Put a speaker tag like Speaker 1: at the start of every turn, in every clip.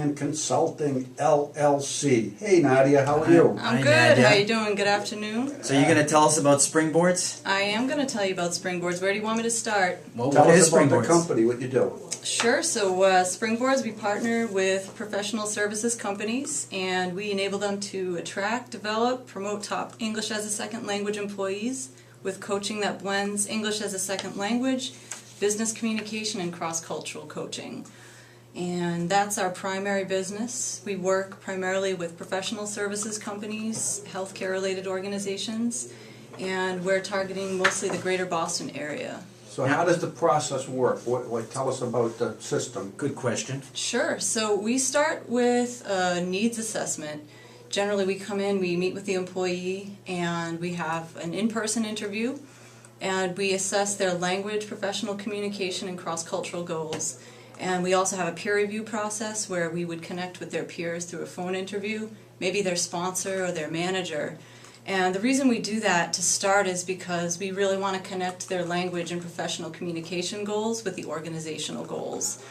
Speaker 1: and Consulting, LLC. Hey, Nadia, how are you?
Speaker 2: I'm
Speaker 3: Hi,
Speaker 2: good.
Speaker 3: Nadia.
Speaker 2: How you doing? Good afternoon.
Speaker 3: So you're going to tell us about springboards?
Speaker 2: I am going to tell you about springboards. Where do you want me to start?
Speaker 3: Well,
Speaker 1: Tell
Speaker 3: what
Speaker 1: us
Speaker 3: is
Speaker 1: about the
Speaker 3: springboards?
Speaker 1: company, what you do.
Speaker 2: Sure. So springboards, we partner with professional services companies, and we enable them to attract, develop, promote top English as a second language employees with coaching that blends English as a second language, business communication, and cross-cultural coaching. And that's our primary business. We work primarily with professional services companies, healthcare-related organizations, and we're targeting mostly the greater Boston area.
Speaker 1: So how does the process work? Tell us about the system.
Speaker 3: Good question.
Speaker 2: Sure. So we start with a needs assessment. Generally, we come in, we meet with the employee, and we have an in-person interview, and we assess their language, professional communication, and cross-cultural goals. And we also have a peer review process where we would connect with their peers through a phone interview, maybe their sponsor or their manager. And the reason we do that to start is because we really want to connect their language and professional communication goals with the organizational goals.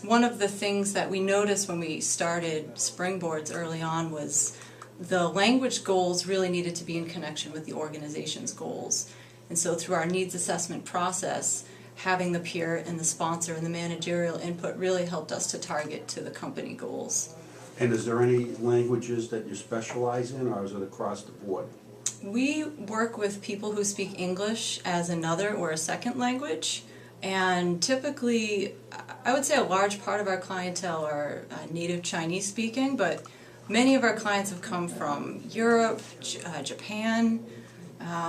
Speaker 2: One of the things that we noticed when we started Springboards early on was the language goals really needed to be in connection with the organization's goals. And so through our needs assessment process, having the peer and the sponsor and the managerial input really helped us to target to the company goals.
Speaker 1: And is there any languages that you specialize in, or is it across the board?
Speaker 2: We work with people who speak English as another or a second language, and typically, I would say a large part of our clientele are native Chinese speaking, but many of our clients have come from Europe, Japan,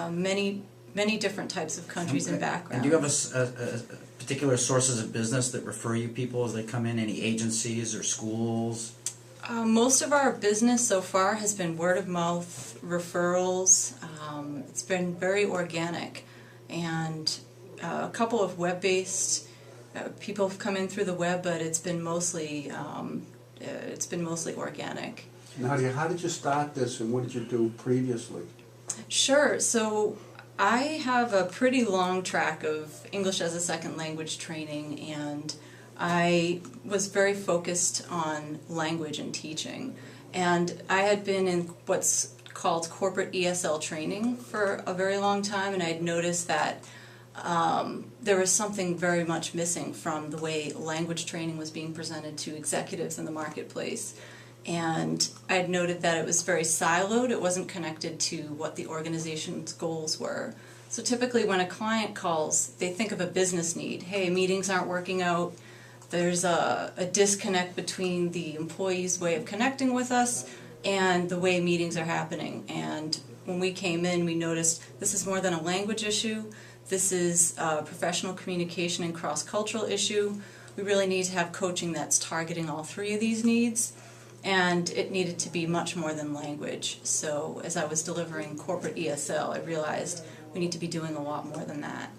Speaker 2: many different types of countries and backgrounds.
Speaker 3: And do you have a particular sources of business that refer you people as they come in? Any agencies or schools?
Speaker 2: Most of our business so far has been word of mouth, referrals. It's been very organic, and a couple of web-based people have come in through the web, but it's been mostly organic.
Speaker 1: Nadia, how did you start this, and what did you do previously?
Speaker 2: Sure. So I have a pretty long track of English as a second language training, and I was very focused on language and teaching. And I had been in what's called corporate ESL training for a very long time, and I had noticed that there was something very much missing from the way language training was being presented to executives in the marketplace. And I had noted that it was very siloed. It wasn't connected to what the organization's goals were. So typically when a client calls, they think of a business need. Hey, meetings aren't working out. There's a disconnect between the employee's way of connecting with us and the way meetings are happening. And when we came in, we noticed this is more than a language issue. This is a professional communication and cross-cultural issue. We really need to have coaching that's targeting all three of these needs. And it needed to be much more than language. So as I was delivering corporate ESL, I realized we need to be doing a lot more than that.